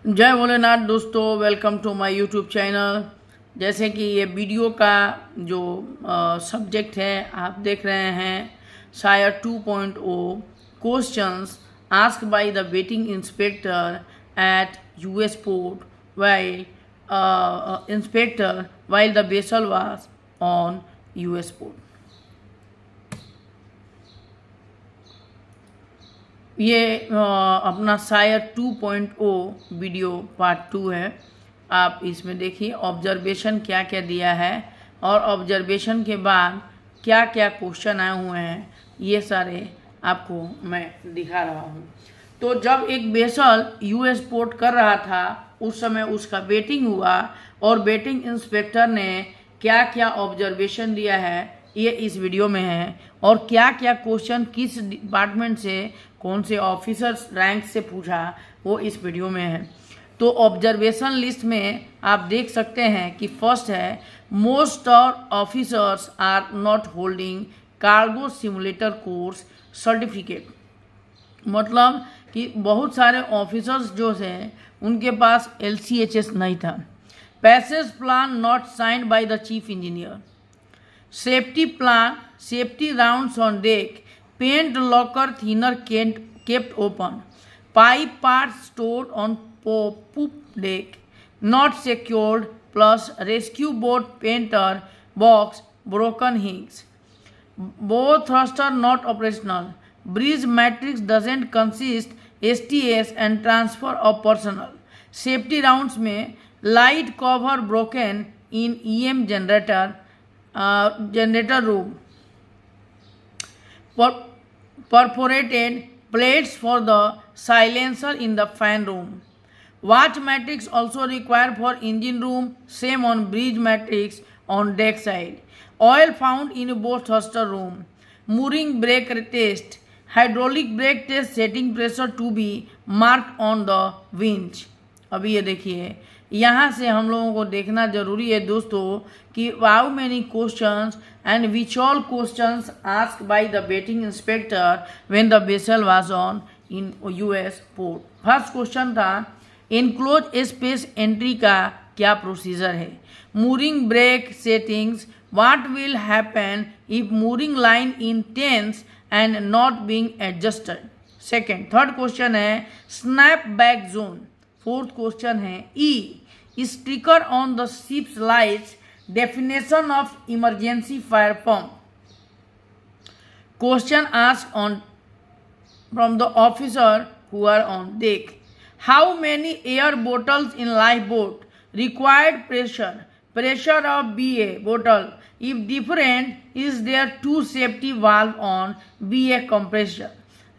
जय भोलेनाथ दोस्तों, welcome to my YouTube channel. जैसे कि ये वीडियो का जो सब्जेक्ट है आप देख रहे हैं, शायद 2.0 questions asked by the vetting inspector at US port while inspector while the vessel was on US port। ये अपना शायद 2.0 वीडियो पार्ट 2 है। आप इसमें देखिए ऑब्जर्वेशन क्या क्या दिया है और ऑब्जर्वेशन के बाद क्या क्या क्वेश्चन आए हुए हैं, ये सारे आपको मैं दिखा रहा हूँ। तो जब एक वेसल यूएस पोर्ट कर रहा था उस समय उसका वेटिंग हुआ और वेटिंग इंस्पेक्टर ने क्या क्या ऑब्जर्वेशन दिया है ये इस वीडियो में है, और क्या क्या क्वेश्चन किस डिपार्टमेंट से कौन से ऑफिसर्स रैंक से पूछा वो इस वीडियो में है। तो ऑब्जर्वेशन लिस्ट में आप देख सकते हैं कि फर्स्ट है, most officers are not holding cargo simulator course certificate. मतलब कि बहुत सारे ऑफिसर्स जो हैं उनके पास LCHS नहीं था। Passage plan not signed by the chief engineer. Safety plan, safety rounds on deck, paint locker thinner kept open, pipe parts stored on poop deck not secured, plus rescue boat painter box broken hinges, bow thruster not operational, bridge matrix doesn't consist STS and transfer of personnel, safety rounds में light cover broken in EM generator room, perforated plates for the silencer in the fan room, watch matrix also required for engine room, same on bridge matrix on deck side, oil found in both thruster room, mooring brake test, hydraulic brake test setting pressure to be marked on the winch। अभी ये देखिए, यहाँ से हम लोगों को देखना जरूरी है दोस्तों कि how many questions and which all questions asked by the vetting inspector when the vessel was on in US port. First question था इनक्लोज स्पेस एंट्री का क्या प्रोसीजर है। Mooring brake settings, what will happen if mooring line in tense and not being adjusted. Second, third question है snap back zone. Fourth question है sticker on the ship's lights, definition of emergency fire pump. Question asked on from the officer who are on deck. How many air bottles in lifeboat? Required pressure of BA bottle. If different, is there two safety valve on BA compressor?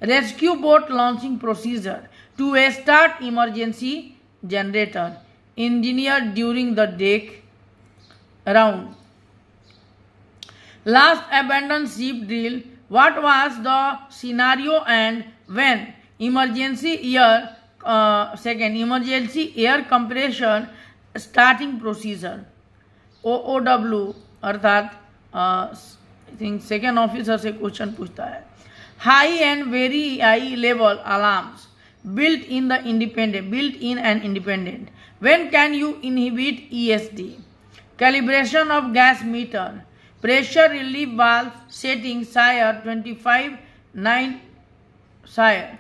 Rescue boat launching procedure. To start emergency generator. Engineer during the deck round. Last abandoned ship drill. What was the scenario and when? Emergency air compression starting procedure. OOW अर्थात I think second officer से question पूछता है। High and very high level alarms built in and independent. When can you inhibit ESD? Calibration of gas meter, pressure relief valve setting SIRE 25-9 SIRE.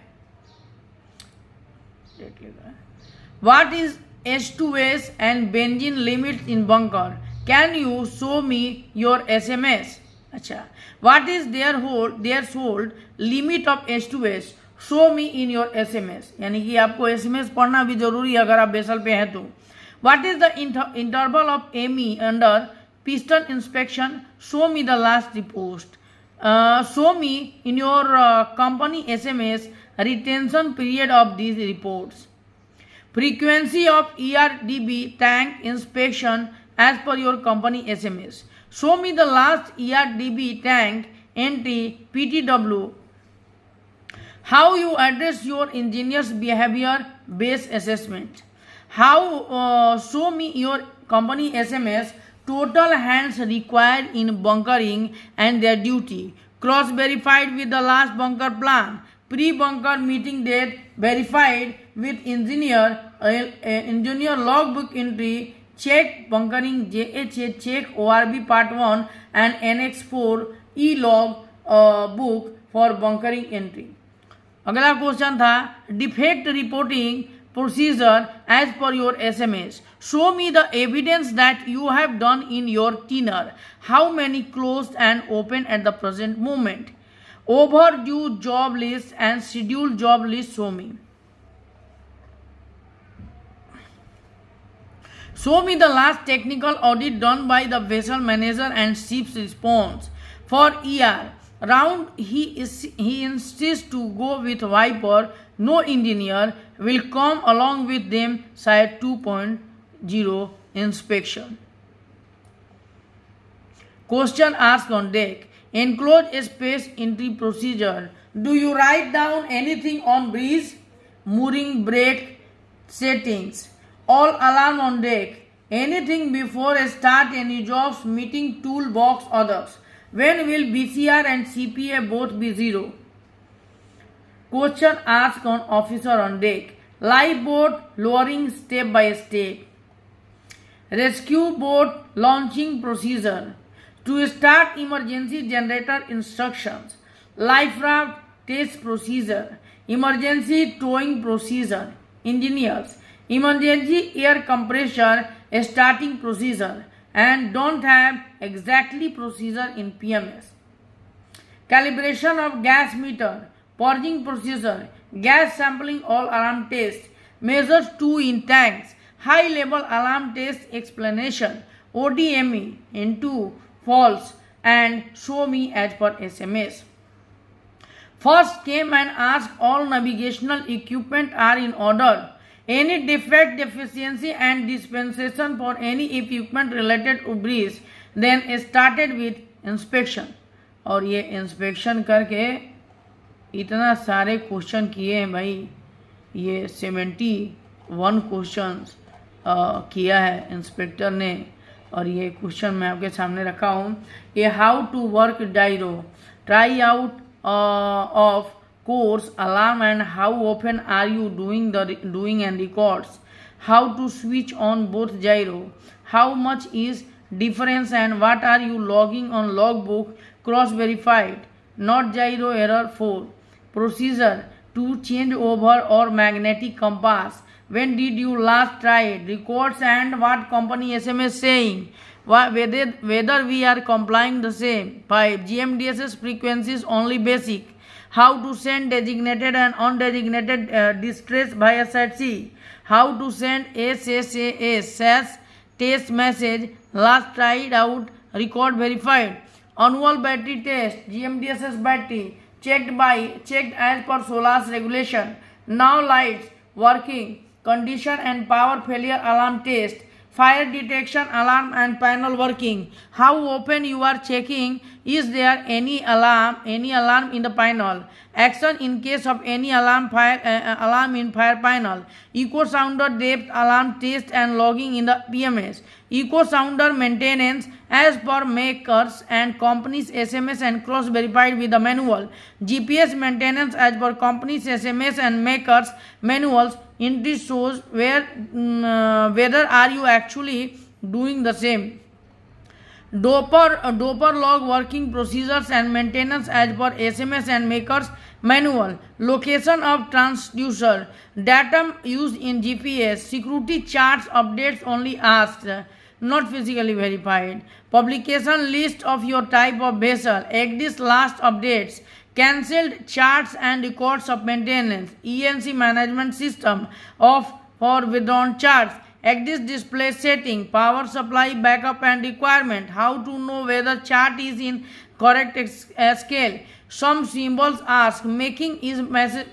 What is S2S and benzene limits in bunker? Can you show me your SMS? अच्छा, what is their hold limit of S2S? Show me in your SMS, यानी कि आपको SMS पढ़ना भी जरूरी है अगर आप वेसल पे हैं तो। What is the interval of ME under piston inspection? Show me the last report. Show me in your company SMS retention period of these reports. Frequency of ERDB tank inspection as per your company SMS। Show me the last ERDB tank entry PTW। How you address your engineer's behavior based assessment. How show me your company SMS total hands required in bunkering and their duty. Cross verified with the last bunker plan. Pre-bunker meeting date verified with engineer logbook entry, check bunkering JHA, check ORB part 1 and Annex 4 E-log book for bunkering entry. अगला question था defect reporting procedure as per your SMS. Show me the evidence that you have done in your tenure. How many closed and open at the present moment? Overdue job list and scheduled job list show me. Show me the last technical audit done by the vessel manager and ship's response. For ER round, he insists to go with Viper. No engineer will come along with them. Site 2.0 inspection. Question asked on deck. Enclose space entry procedure. Do you write down anything on breeze, mooring, brake settings? All alarm on deck. Anything before start any jobs, meeting toolbox others. When will BCR and CPA both be 0? Question asked on officer on deck. Lifeboat lowering step by step. Rescue boat launching procedure. To start emergency generator instructions. Life raft test procedure. Emergency towing procedure. Engineers. Emergency air compressor starting procedure and don't have exactly procedure in PMS. Calibration of gas meter. Purging procedure. Gas sampling all alarm test. Measures 2 in tanks. High level alarm test explanation. ODME into false and show me as per SMS. First came and asked all navigational equipment are in order. Any defect, deficiency and dispensation for any equipment related to breeze. Then started with inspection. और ये inspection करके इतना सारे question किए हैं भाई, ये 71 questions किया है इंस्पेक्टर ने. और ये क्वेश्चन मैं आपके सामने रखा हूँ. ये हाउ टू वर्क डायरो, try out of course, alarm and how often are you doing and records. How to switch on both gyro. How much is difference and what are you logging on logbook. Cross verified. Not gyro error 4. Procedure to change over or magnetic compass. When did you last try it? Records and what company SMS saying. Whether we are complying the same. 5. GMDSS frequencies only basic. How to send designated and undesignated distress via Sat C. How to send SAS test message. Last tried out. Record verified. Annual battery test. GMDSS battery checked as per SOLAS regulation. Now lights working. Condition and power failure alarm test. Fire detection alarm and panel working. How often you are checking? Is there any alarm in the panel? Action in case of any alarm in fire panel. Echo sounder depth alarm test and logging in the PMS. Echo sounder maintenance as per makers and companies SMS and cross verified with the manual. GPS maintenance as per companies SMS and makers manuals. Entry shows whether are you actually doing the same. Doper log working procedures and maintenance as per SMS and makers manual. Location of transducer. Datum used in GPS. Security charts updates only asked, not physically verified. Publication list of your type of vessel. EGDIS last updates. Cancelled charts and records of maintenance. ENC management system for withdrawn charts. EGDIS display setting. Power supply backup and requirement. How to know whether chart is in correct scale. Some symbols ask. Making is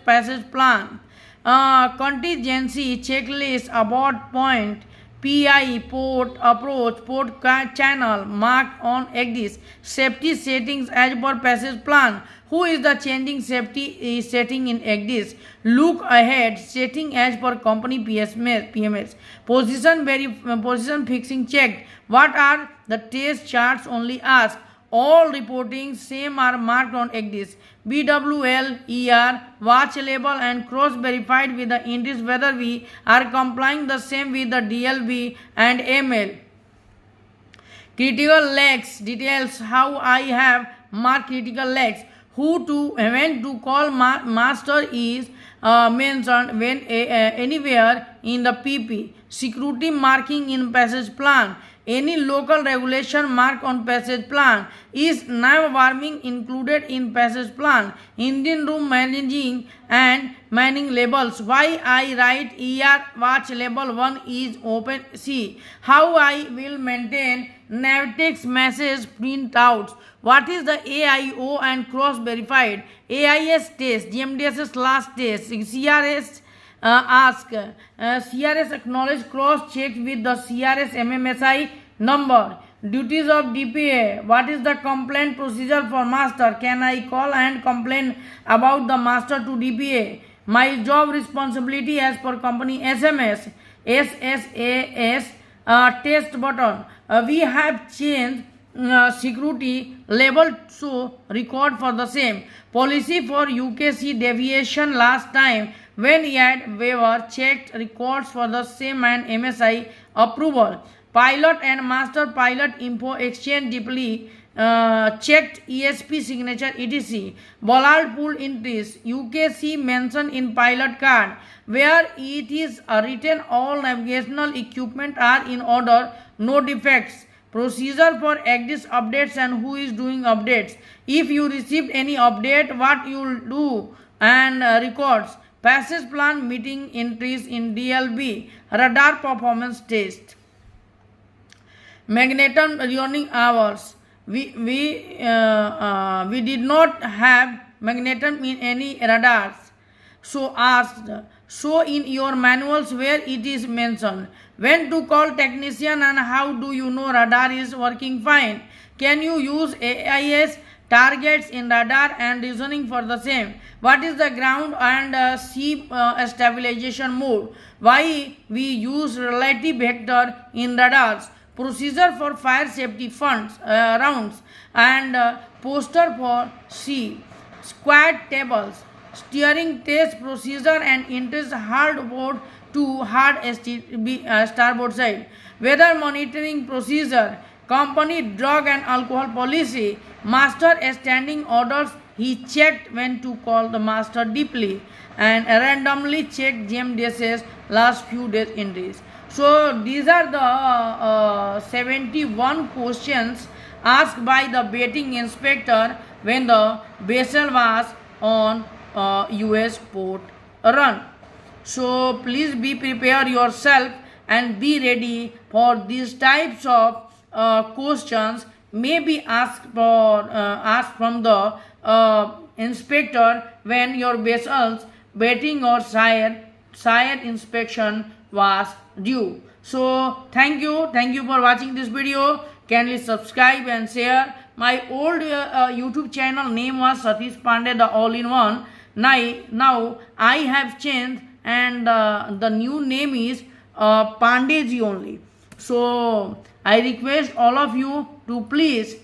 passage plan. Contingency checklist. About point. PI port approach port channel marked on EGDIS. Safety settings as per passage plan. Who is the changing safety setting in EGDIS? Look ahead setting as per company PMS. Position fixing checked. What are the test charts only asked? All reporting same are marked on ECDIS. BWL, ER, watch label and cross verified with the entries whether we are complying the same with the DLB and ML. Critical legs details how I have marked critical legs. Who to when to call master is mentioned when anywhere in the PP. Security marking in passage plan. Any local regulation marked on passage plan. Is knife warming included in passage plan? Engine room managing and manning labels. Why I write ER watch label 1 is open. C. How I will maintain Navtex message printouts. What is the AIO and cross verified? AIS test, GMDSS last test, CRS ask, CRS acknowledge cross check with the CRS MMSI number. Duties of DPA. What is the complaint procedure for master? Can I call and complain about the master to DPA? My job responsibility as per company SMS. SSAS test button. We have changed security label so record for the same. Policy for UKC deviation last time when yet waiver checked records for the same and MSI approval. Pilot and master pilot info exchange deeply checked ESP signature etc. Bollard pool entries UKC mentioned in pilot card where it is written all navigational equipment are in order, no defects. Procedure for ECDIS updates and who is doing updates. If you received any update, what you will do and records. Passage plan meeting entries in DLB. Radar performance test. Magneton running hours. We did not have magneton in any radars. So asked. So in your manuals where it is mentioned. When to call technician and how do you know radar is working fine? Can you use AIS targets in radar and reasoning for the same? What is the ground and sea stabilization mode? Why we use relative vector in radars? Procedure for fire safety rounds and poster for C. Squad tables. Steering test procedure and enters hardboard to hard starboard side. Weather monitoring procedure. Company drug and alcohol policy. Master standing orders. He checked when to call the master deeply and randomly checked GMDSS last few days entries. So these are the 71 questions asked by the betting inspector when the vessel was on US port run. So please be prepared yourself and be ready for these types of questions may be asked from the inspector when your vessel's betting or sire inspection was due. So thank you for watching this video. Kindly subscribe and share. My old YouTube channel name was Satish Pandey the all-in-one. Now I have changed and the new name is Pandeyji only. So I request all of you to please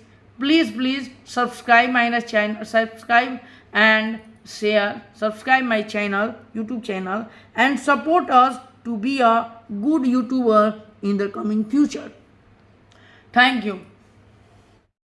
subscribe my channel, subscribe and share, subscribe my channel, YouTube channel, and support us to be a good YouTuber in the coming future. Thank you.